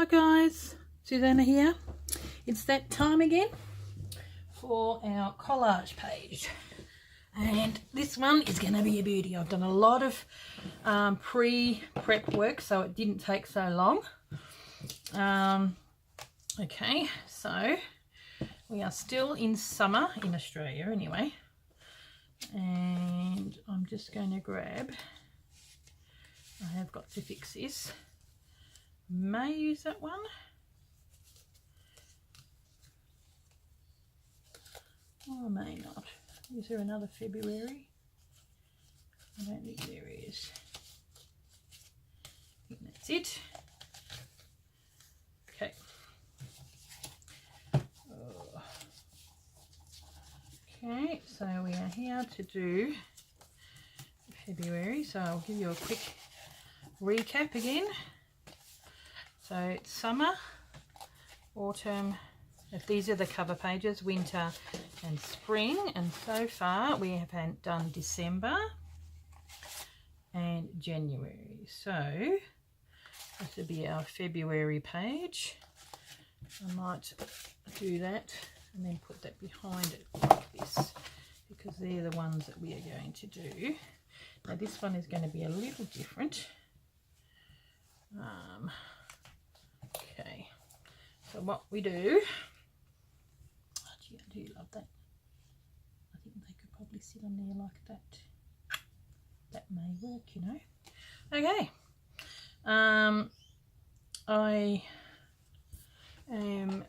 Hi guys, Susanna here. It's that time again for our collage page, and this one is going to be a beauty. I've done a lot of pre-prep work, so it didn't take so long. Okay, so we are still in summer in Australia anyway, and I'm just going to grab, I have got to fix this. May use that one. Or may not. Is there another February? I don't think there is. I think that's it. Okay. Okay, so we are here to do February, so I'll give you a quick recap again. So it's summer, autumn, if these are the cover pages, winter and spring, and so far we have done December and January. So this will be our February page. I might do that and then put that behind it like this, because they're the ones that we are going to do. Now this one is going to be a little different. Okay, so what we do, I do love that. I think they could probably sit on there like that. That may work, you know. Okay, I am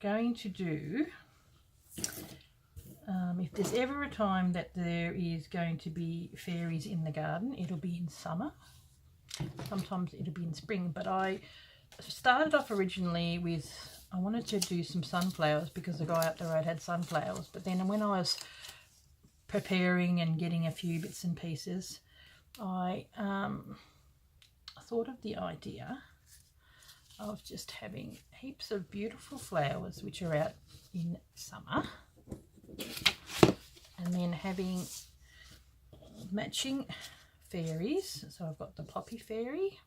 going to do, if there's ever a time that there is going to be fairies in the garden, it'll be in summer. Sometimes it'll be in spring, but I started off originally with, I wanted to do some sunflowers because the guy up the road had sunflowers, but then when I was preparing and getting a few bits and pieces, I thought of the idea of just having heaps of beautiful flowers which are out in summer, and then having matching fairies. So I've got the poppy fairy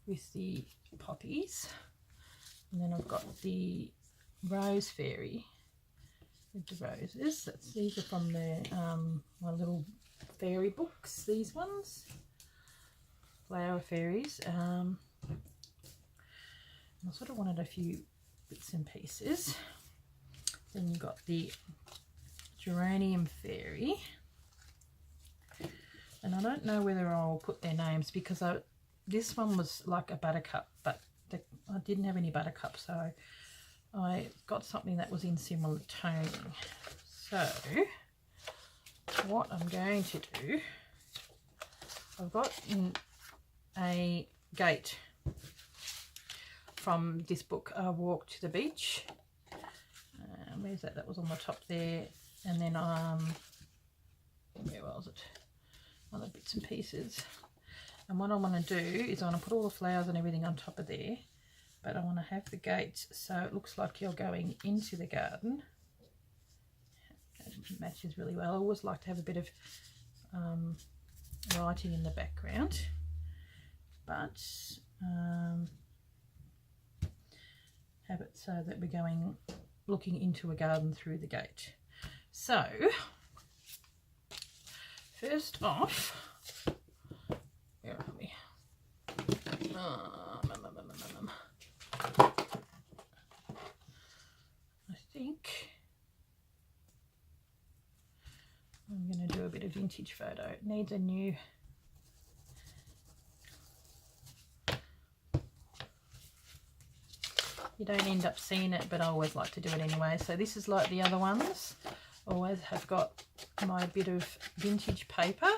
with the poppies, and then I've got the rose fairy with the roses. These are from the my little fairy books, these ones, flower fairies. I sort of wanted a few bits and pieces. Then you've got the geranium fairy, and I don't know whether I'll put their names because this one was like a buttercup, but I didn't have any buttercup, so I got something that was in similar toning. So what I'm going to do, I've got a gate from this book, A Walk to the Beach. Where's that? That was on the top there. And then where was it? Other bits and pieces. And what I want to do is I want to put all the flowers and everything on top of there, but I want to have the gates so it looks like you're going into the garden. It matches really well. I always like to have a bit of writing in the background, but have it so that we're looking into a garden through the gate. So first off, where are we? I think I'm going to do a bit of vintage photo. It needs a new, you don't end up seeing it, but I always like to do it anyway. So this is like the other ones. Always have got my bit of vintage paper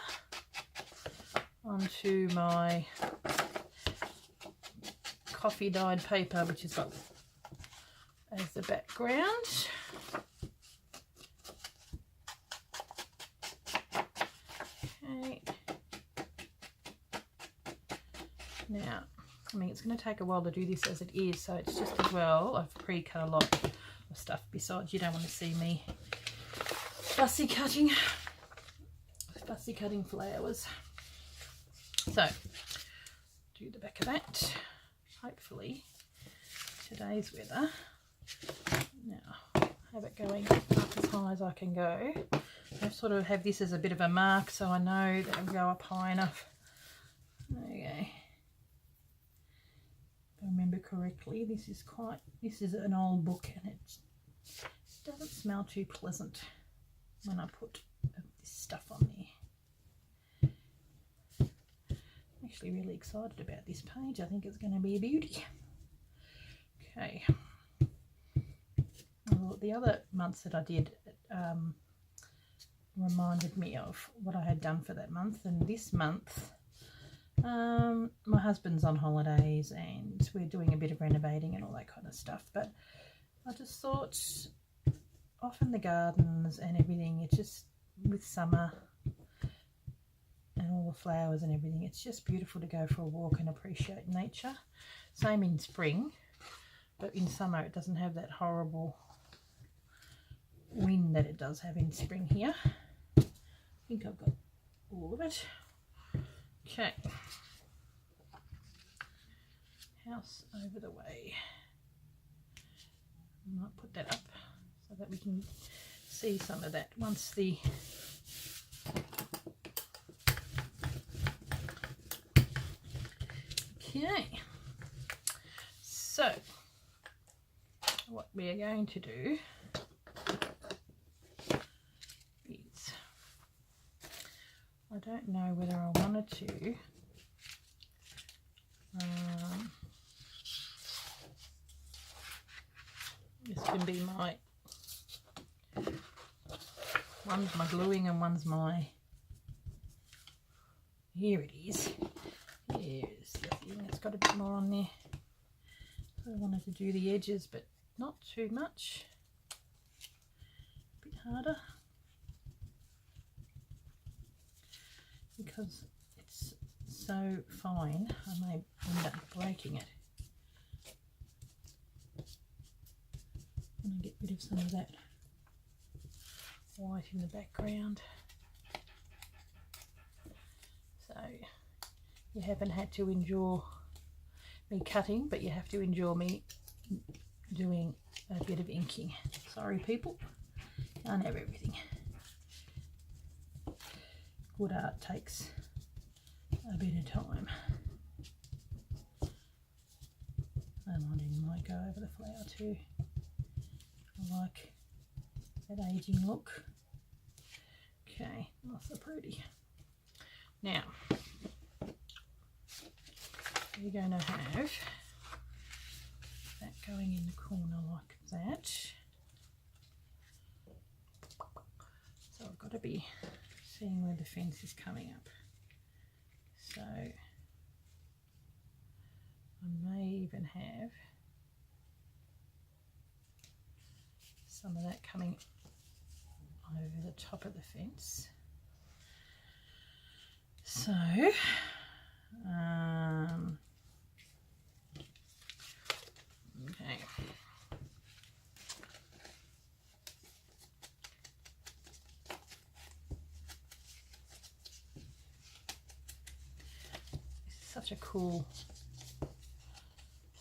onto my coffee dyed paper, which has got as the background. Okay. Now, I mean, it's going to take a while to do this as it is, so it's just as well I've pre-cut a lot of stuff. Besides, you don't want to see me fussy cutting flowers. So do do the back of that. Hopefully today's weather. Now have it going up as high as I can go. I sort of have this as a bit of a mark so I know that I'll go up high enough. Okay. If I remember correctly, this is an old book and it doesn't smell too pleasant when I put this stuff on there. I'm actually really excited about this page. I think it's going to be a beauty. Okay. Well, the other months that I did reminded me of what I had done for that month, and this month my husband's on holidays and we're doing a bit of renovating and all that kind of stuff, but I just thought often the gardens and everything, it's just with summer and all the flowers and everything, it's just beautiful to go for a walk and appreciate nature. Same in spring, but in summer it doesn't have that horrible wind that it does have in spring here. I think I've got all of it. Okay, house over the way. I might put that up so that we can see some of that once the okay. So what we are going to do is, I don't know whether I wanted to this can be my, one's my gluing and one's my, here it is, here's the thing, it's got a bit more on there. So I wanted to do the edges but not too much, a bit harder because it's so fine I may end up breaking it. I'm going to get rid of some of that white in the background. So you haven't had to endure me cutting, but you have to endure me doing a bit of inking. Sorry people, can't have everything. Good art takes a bit of time. And I might go over the flower too. I like that aging look. Okay, not so pretty. Now, we're going to have that going in the corner like that. So I've got to be seeing where the fence is coming up. So I may even have some of that coming over the top of the fence. So okay. This is such a cool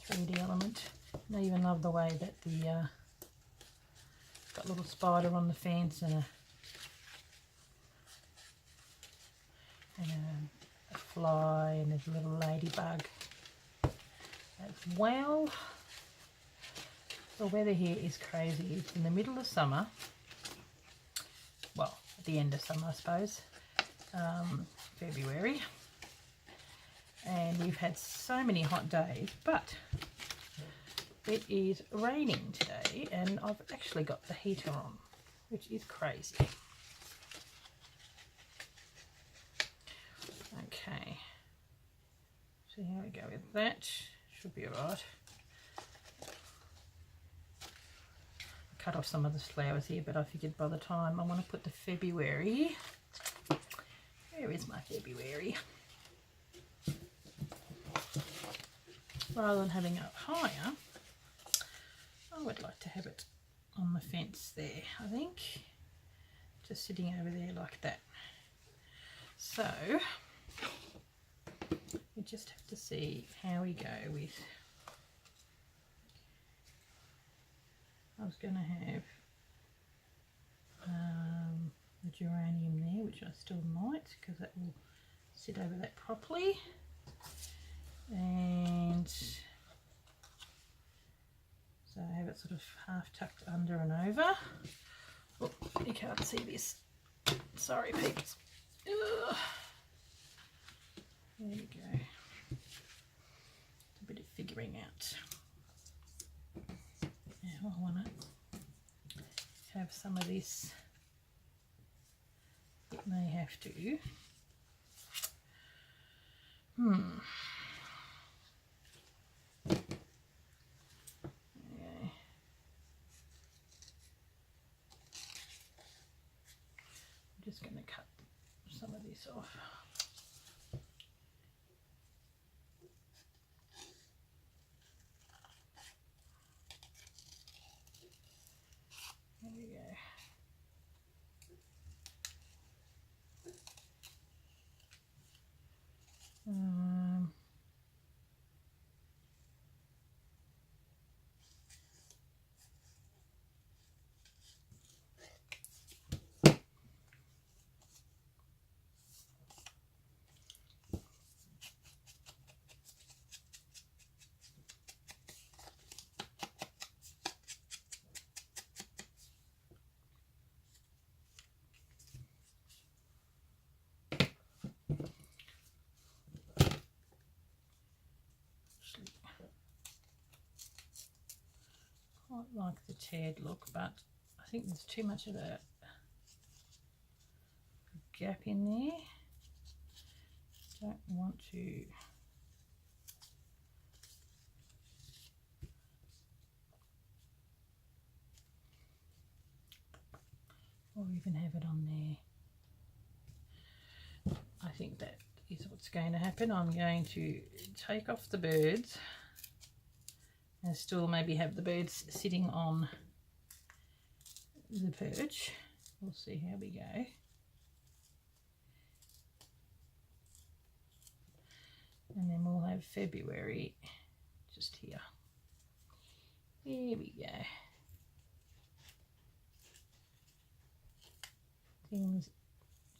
3D element. And I even love the way that the got a little spider on the fence and a fly, and there's a little ladybug as well. The weather here is crazy. It's in the middle of summer, well, at the end of summer I suppose, February, and we've had so many hot days, but it is raining today and I've actually got the heater on, which is crazy. Okay, see how we go with that. Should be alright. Cut off some of the flowers here, but I figured by the time I want to put the February, where is my February? Rather than having it up higher, I would like to have it on the fence there, I think. Just sitting over there like that. So, We just have to see how we go with. I was going to have the geranium there, which I still might, because that will sit over that properly. And so I have it sort of half tucked under and over. Oh, you can't see this. Sorry, peeps. Ugh. There we go. It's a bit of figuring out. Now I want to have some of this. It may have to. Okay. I'm just going to cut some of this off. There we go. Quite like the teared look, but I think there's too much of a gap in there. Don't want to or even have it on there. I think that is what's going to happen. I'm going to take off the birds and still maybe have the birds sitting on the perch. We'll see how we go. And then we'll have February just here. There we go. Things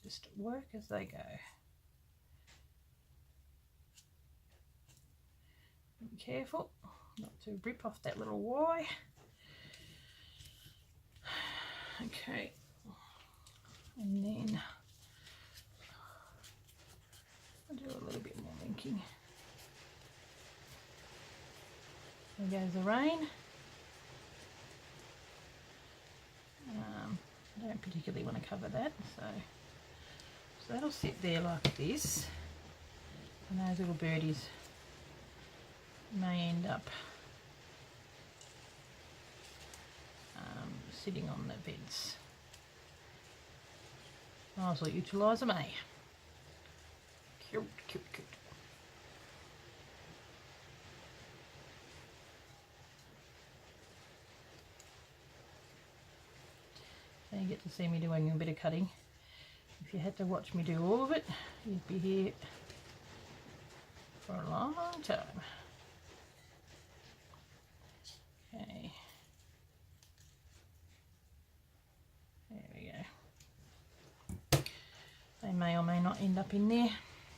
just work as they go. Be careful not to rip off that little Y. Okay, and then I'll do a little bit more linking. There goes the rain. I don't particularly want to cover that, so that'll sit there like this, and those little birdies may end up sitting on the beds. Might as well utilise them, eh? Cute, cute, cute. So you get to see me doing a bit of cutting. If you had to watch me do all of it, you'd be here for a long time. Okay. There we go. They may or may not end up in there.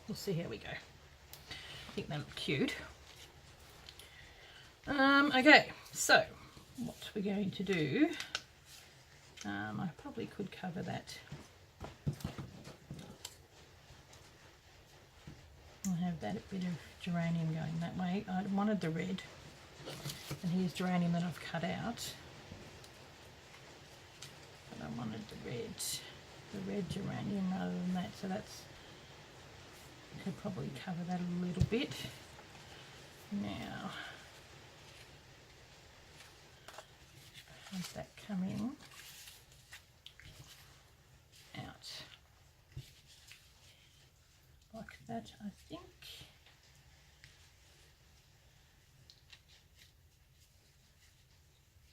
We'll see how we go. I think they look cute. Okay, so what we're going to do, I probably could cover that. I'll have that bit of geranium going that way. I wanted the red, and here's geranium that I've cut out. But I wanted the red geranium rather than that, so that's, I could probably cover that a little bit. Now, have that come in, out, like that, I think.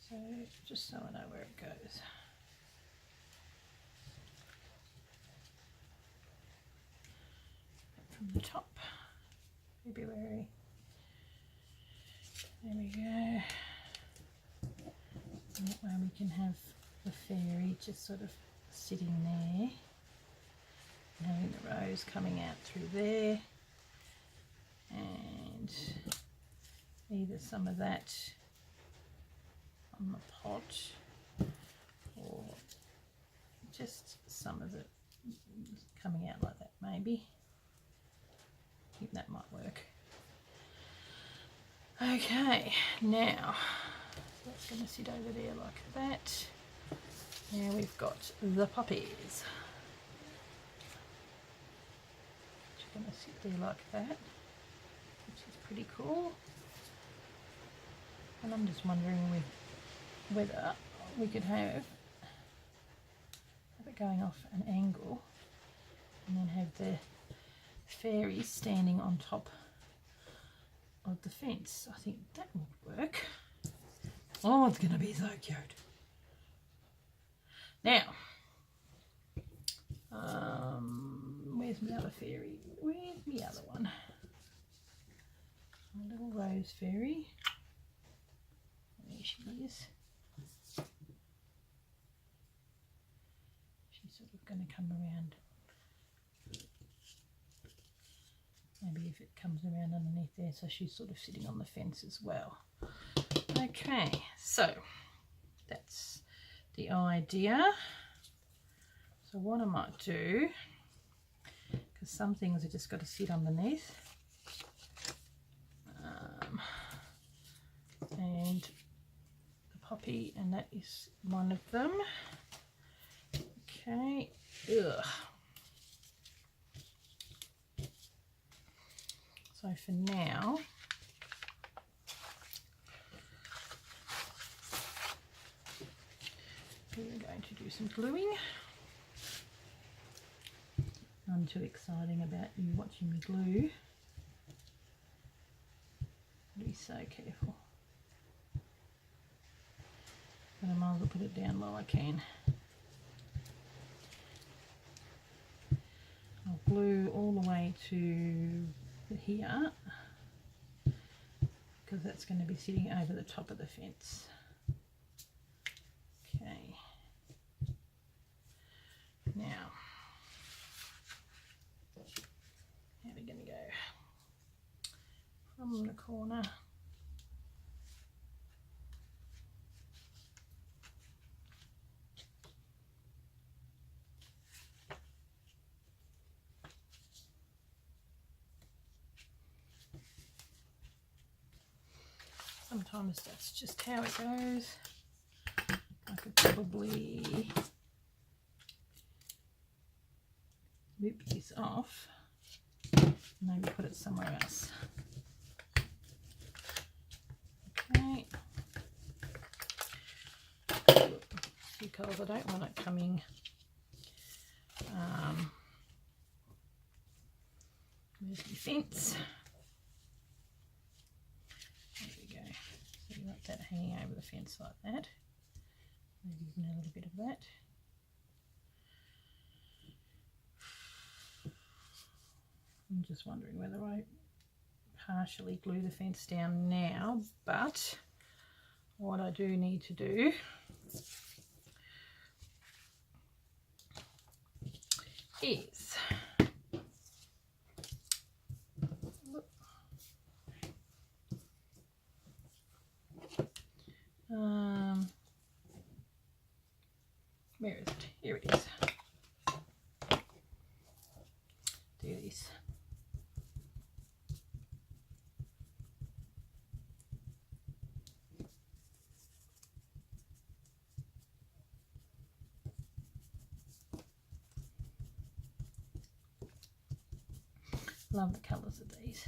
So, just so I know where it goes. From the top, February. There we go. And that way we can have the fairy just sort of sitting there, and having the rose coming out through there, and either some of that on the pot or just some of it coming out like that maybe. I think that might work. Okay, now that's going to sit over there like that. Now we've got the poppies. It's going to sit there like that, which is pretty cool. And I'm just wondering whether we could have it going off an angle and then have the fairies standing on top of the fence. I think that would work. Oh, it's going to be so cute. Now, where's my other fairy? Where's my other one? My little rose fairy. There she is. She's sort of going to come around. Maybe if it comes around underneath there, so she's sort of sitting on the fence as well. Okay, so that's the idea. So what I might do, because some things have just got to sit underneath, and the poppy, and that is one of them. Okay. Ugh. So for now, we're going to do some gluing. I'm too exciting about you watching me glue. Be so careful. But I might as well put it down while I can. I'll glue all the way to here, because that's going to be sitting over the top of the fence. Okay. Now, how are we going to go from the corner? Sometimes that's just how it goes. I could probably loop this off and maybe put it somewhere else. Okay. Because I don't want it coming where's the fence? You want that hanging over the fence like that. Maybe even a little bit of that. I'm just wondering whether I partially glue the fence down now, but what I do need to do is where is it? Here it is. Do this. Love the colours of these.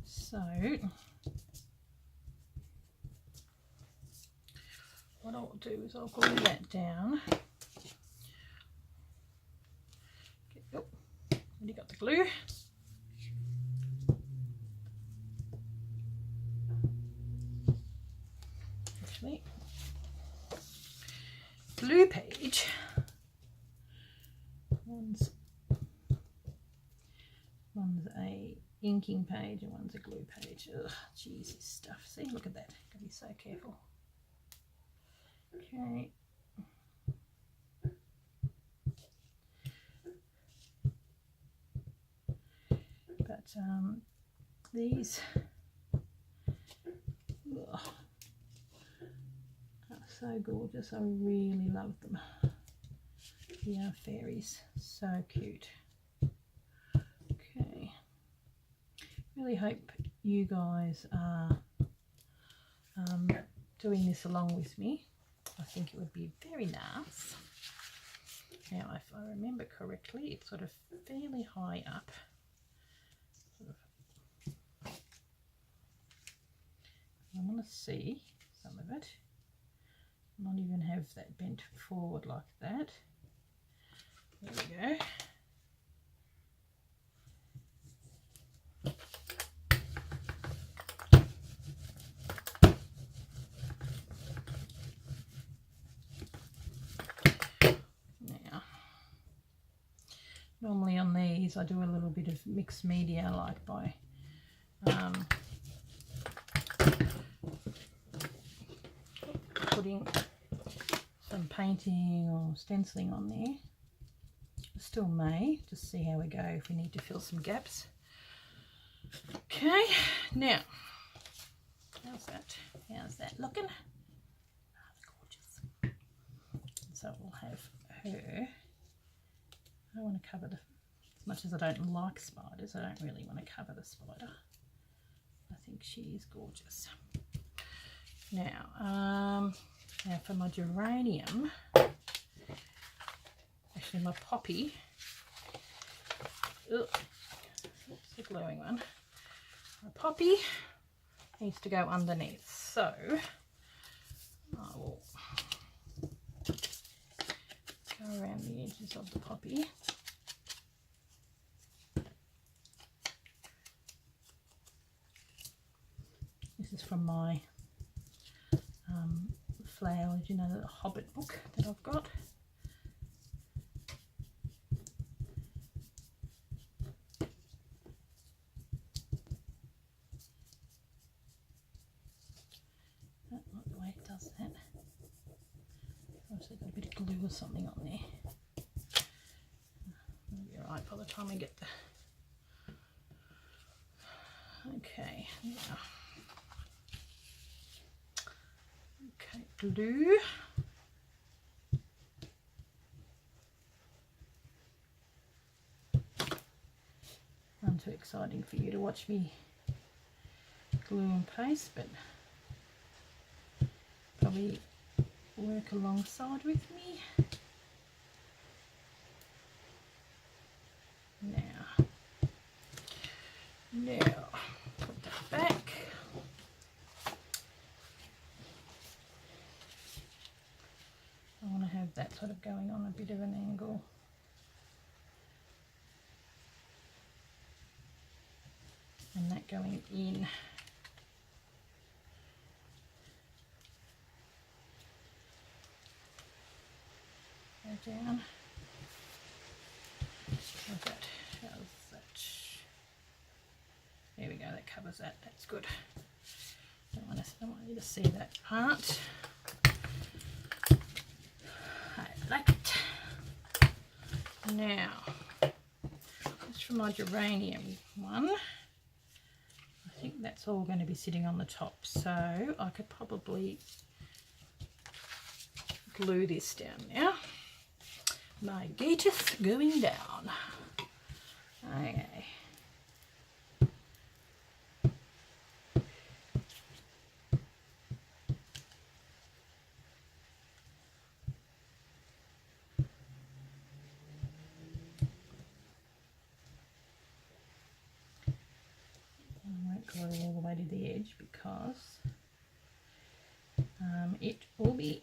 So what I'll do is I'll glue that down. Oh, already got the glue. Actually, glue page. One's a inking page and one's a glue page. Ugh, geez, this stuff. See, look at that. Gotta be so careful. Okay. But these are so gorgeous. I really love them. Yeah, fairies. So cute. Okay. Really hope you guys are doing this along with me. I think it would be very nice. Now, if I remember correctly, it's sort of fairly high up. I want to see some of it. Not even have that bent forward like that. There we go. Normally on these I do a little bit of mixed media, like by putting some painting or stenciling on there. Still may, just see how we go if we need to fill some gaps. Okay, now how's that looking? Gorgeous. So we'll have her. I don't want to cover as much as I don't like spiders, I don't really want to cover the spider. I think she is gorgeous. Now for my geranium, actually my poppy, oops, the glowing one, my poppy needs to go underneath, so I will go around the edges of the poppy. This is from my flowers, you know, the Hobbit book that I've got. I don't like the way it does that. Obviously got a bit of glue or something on there. That'll be alright by the time we get the... Okay, now... Okay, glue. Not too exciting for you to watch me glue and paste, but probably work alongside with me. Now, put that back. I want to have that sort of going on a bit of an angle. And that going in. Go down. How's that? There we go, that covers that. That's good. Don't want you to see that part. I like it. Now, just for my geranium one, I think that's all going to be sitting on the top, so I could probably glue this down now. My gate is going down. Okay. Glue all the way to the edge because it will be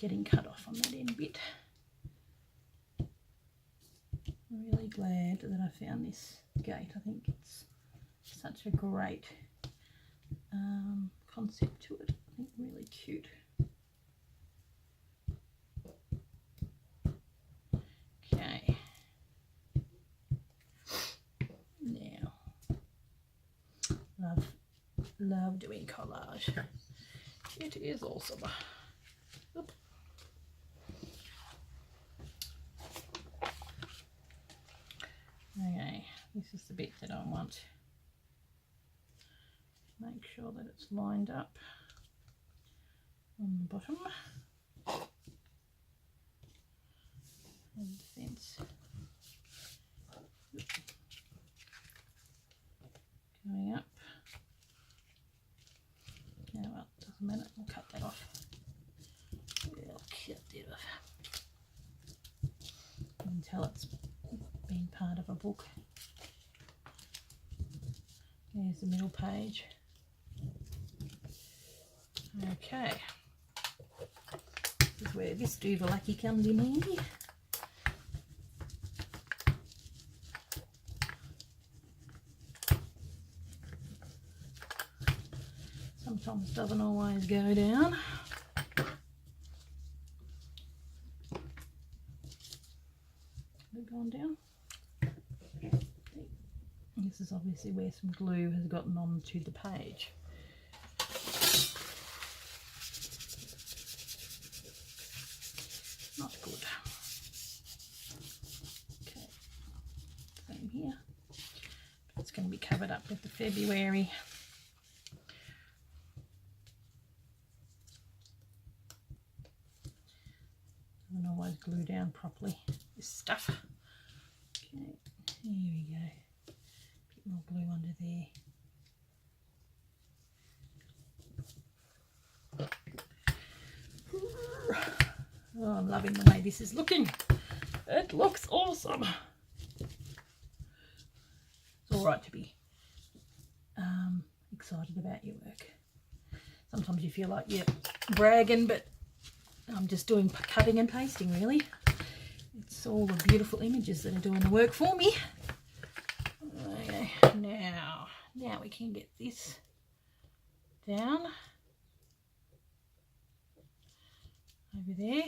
getting cut off on that end bit. I'm really glad that I found this gate. I think it's such a great concept to it. I think really cute. Okay. Now, love doing collage. It is awesome. Oop. Okay, this is the bit that I want. Make sure that it's lined up on the bottom. And the fence. Going up. Now, well, doesn't matter, we'll cut that off. We'll cut that off. You can tell it's been part of a book. There's the middle page. Okay. This is where this Duvalaki comes in handy. Sometimes doesn't always go down. They've gone down. This is obviously where some glue has gotten onto the page. Not good. Okay, same here. It's going to be covered up with the February. Doesn't always glue down properly, this stuff. Okay, here we go. Bit more glue under there. Oh, I'm loving the way this is looking. It looks awesome. It's all right to be excited about your work. Sometimes you feel like you're bragging, but I'm just doing cutting and pasting, really. It's all the beautiful images that are doing the work for me. Okay, now we can get this down over there.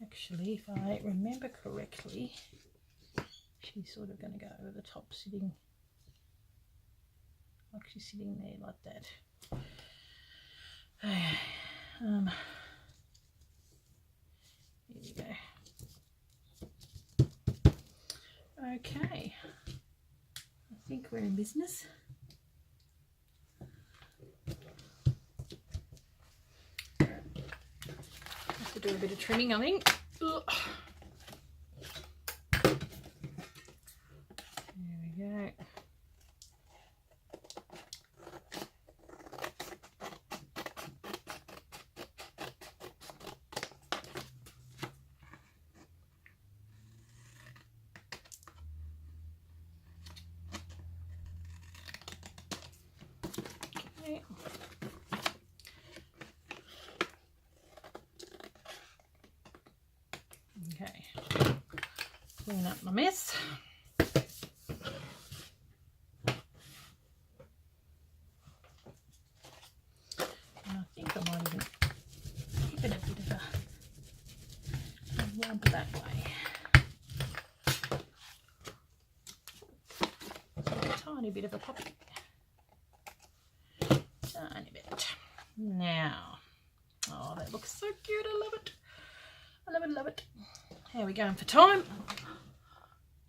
Actually, if I remember correctly, she's sort of going to go over the top, sitting like she's sitting there like that. Okay, here we go. Okay, I think we're in business. Have to do a bit of trimming, I think. Ugh. There we go. Okay, clean up my mess. And I think I might even give it a bit of a rub that way. So a tiny bit of a poppy. Tiny bit. Now, oh, that looks so cute. I love it. I love it, love it. How are we going for time?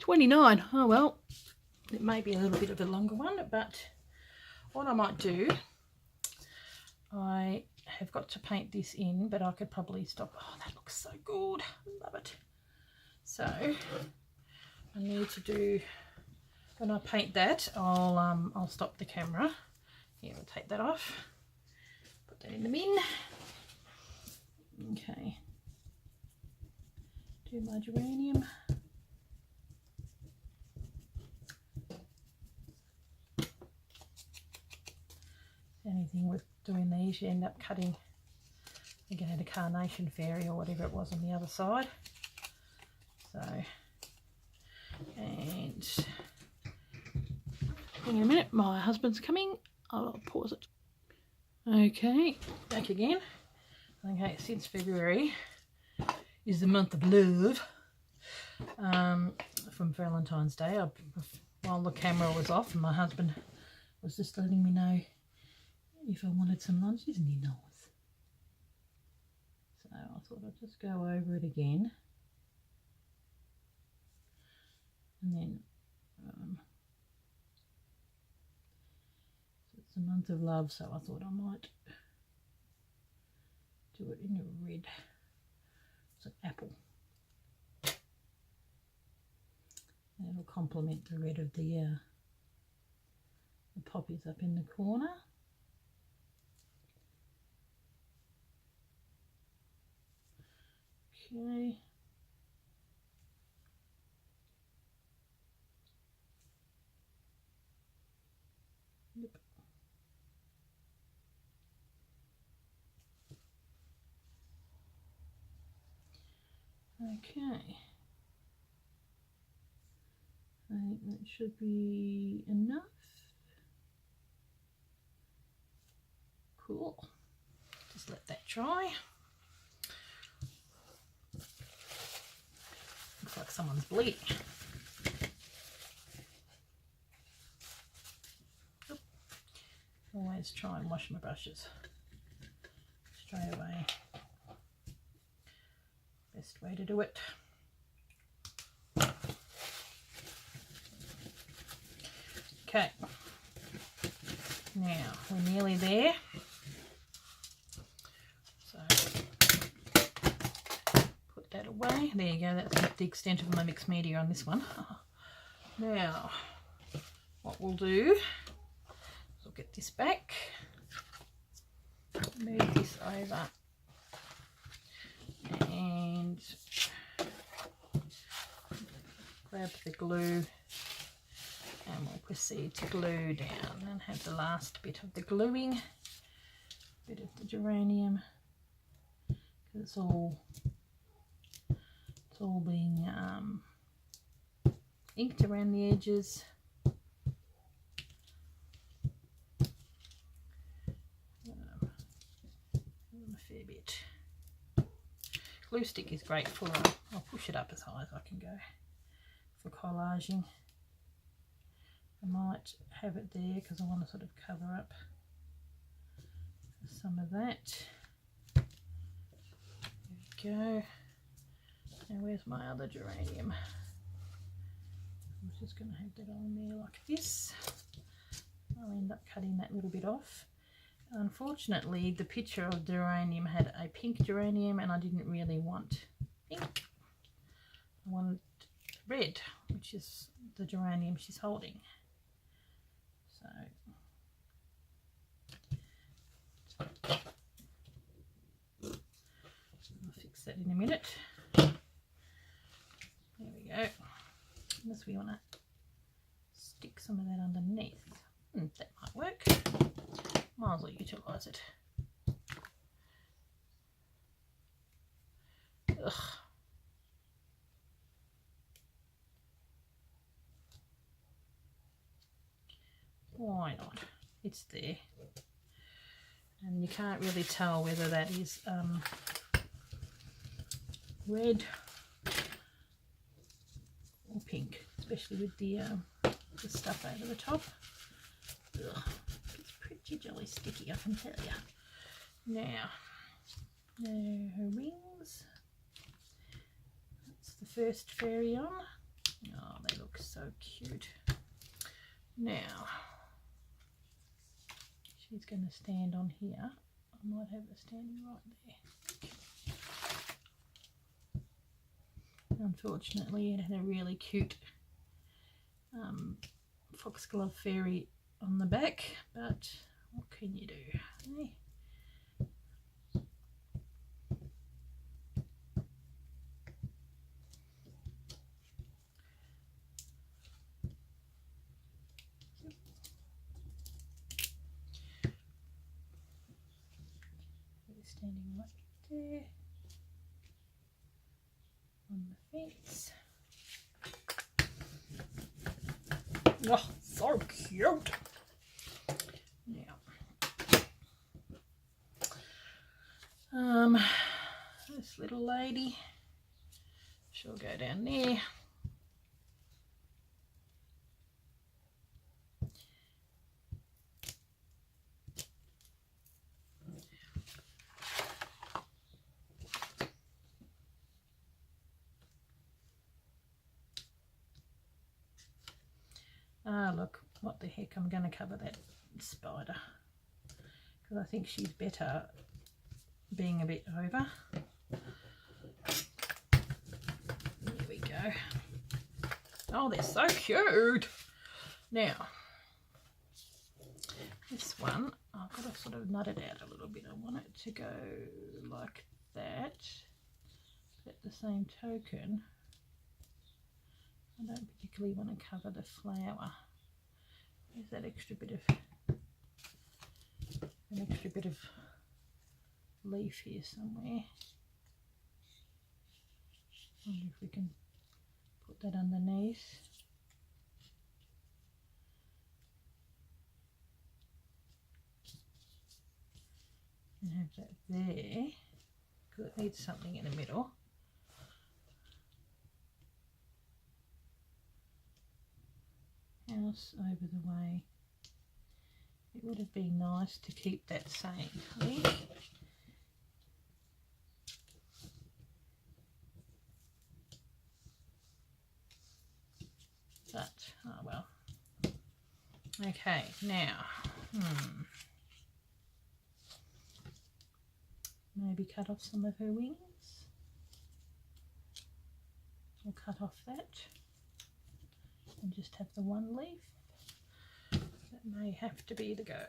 29. Oh well, it may be a little bit of a longer one, but what I might do, I have got to paint this in, but I could probably stop. Oh, that looks so good. Love it. So I need to do, when I paint that, I'll stop the camera. Here, we'll take that off. Put that in the bin. Okay. Do my geranium. Anything with doing these, you end up cutting think it had a carnation fairy or whatever it was on the other side. So, and hang on a minute, my husband's coming. I'll pause it. Okay, back again. Okay, since February is the month of love, from Valentine's Day, while the camera was off, and my husband was just letting me know if I wanted some lunch. Isn't he nice? So I thought I'd just go over it again, and then so it's the month of love, so I thought I might do it in a red. It's an apple, and it'll complement the red of the poppies up in the corner. Okay. Yep. Okay. I think that should be enough. Cool. Just let that dry. Looks like someone's bleeding. Oop. Always try and wash my brushes straight away. Best way to do it. Okay. Now we're nearly there. So put that away. There you go. That's the extent of my mixed media on this one. Now, what we'll do is we'll get this back, move this over, and grab the glue, and we'll proceed to glue down and have the last bit of the gluing, bit of the geranium, because it's all being inked around the edges. A fair bit. Glue stick is great for, I'll push it up as high as I can go, for collaging. I might have it there because I want to sort of cover up some of that. There we go. Now where's my other geranium? I'm just going to have that on there like this. I'll end up cutting that little bit off. Unfortunately, the picture of the geranium had a pink geranium, and I didn't really want pink. I wanted red, which is the geranium she's holding. So I'll fix that in a minute. There we go. Unless we want to stick some of that underneath. That might work. Might as well utilise it. Ugh. Why not? It's there. And you can't really tell whether that is red or pink, especially with the stuff over the top. Ugh, it's pretty jelly sticky, I can tell you. Now, her wings. That's the first fairy on. Oh, they look so cute. Now, she's going to stand on here. I might have her standing right there. Unfortunately, it had a really cute foxglove fairy on the back, but what can you do? Hey. Standing right there on the fence. Oh, so cute. Now, this little lady, she'll go down there. Ah, look, what the heck, I'm going to cover that spider because I think she's better being a bit over. There we go. Oh, they're so cute. Now, this one, I've got to sort of nut it out a little bit. I want it to go like that. But at the same token, I don't particularly want to cover the flower. There's that extra bit of leaf here somewhere. I wonder if we can put that underneath. And have that there, because it needs something in the middle. House over the way. It would have been nice to keep that same, I think. But, oh well. Okay, now, maybe cut off some of her wings. We'll cut off that and just have the one leaf. That may have to be the go.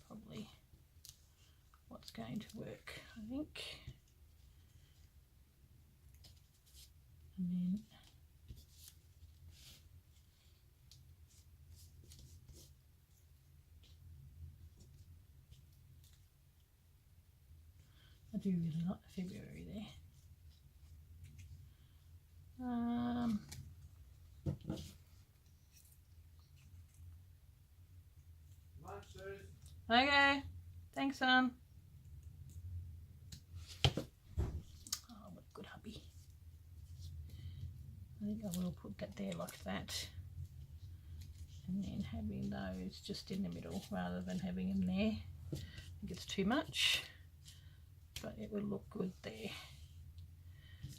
Probably what's going to work, I think. And then I do really like the February there. Okay, thanks, son. Oh, what a good hubby. I think I will put that there like that. And then having those just in the middle rather than having them there. I think it's too much, but it would look good there.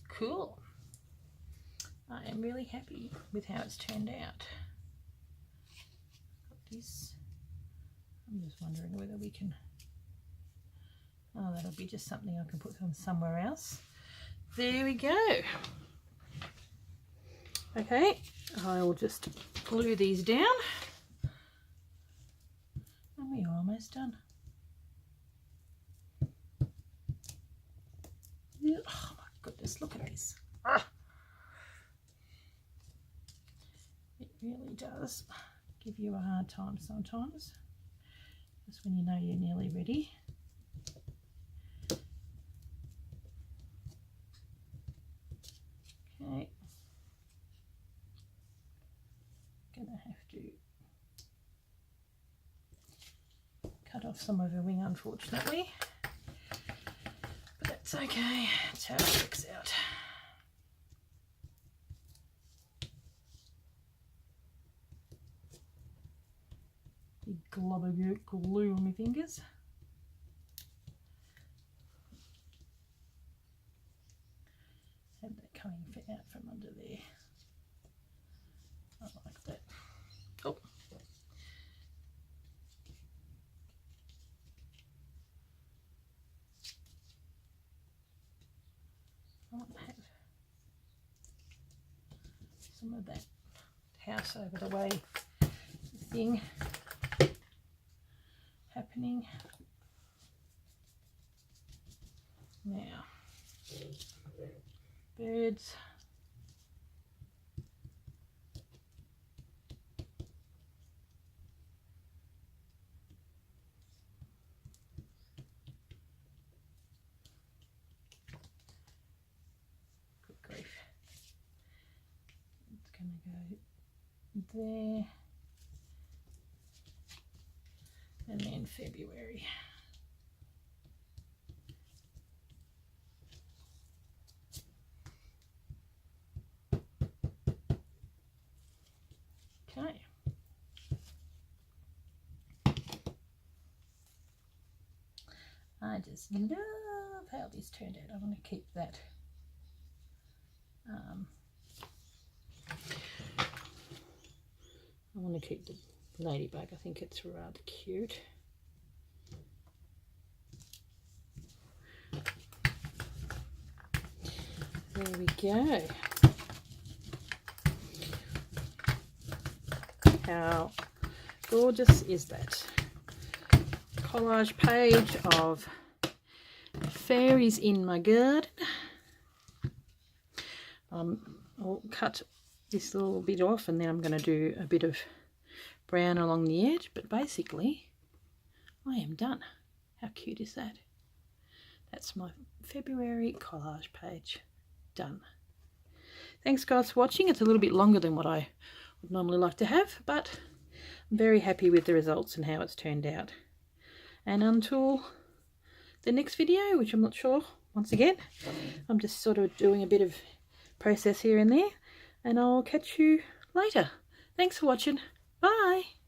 Cool. I am really happy with how it's turned out. Got this. I'm just wondering whether we can, oh, that'll be just something I can put on somewhere else. There we go. Okay, I will just glue these down. And we are almost done. Oh my goodness, look at this. Ah. It really does give you a hard time sometimes. Just when you know you're nearly ready. Okay. Gonna have to cut off some of her wing, unfortunately. But that's okay. That's how it works out. Big glob of glue on my fingers. Have that coming out from under there. I like that. Oh. I want to have some of that house over the way thing happening. Now, birds. go there, and then February. Okay. I just love how this turned out. I want to keep that I want to keep the ladybug. I think it's rather cute. There we go. How gorgeous is that? Collage page of fairies in my garden. I'll cut this little bit off and then I'm going to do a bit of brown along the edge, but basically I am done. How cute is that? That's my February collage page done. Thanks guys for watching. It's a little bit longer than what I would normally like to have, but I'm very happy with the results and how it's turned out. And until the next video, which I'm not sure, once again, I'm just sort of doing a bit of process here and there, and I'll catch you later. Thanks for watching. Bye.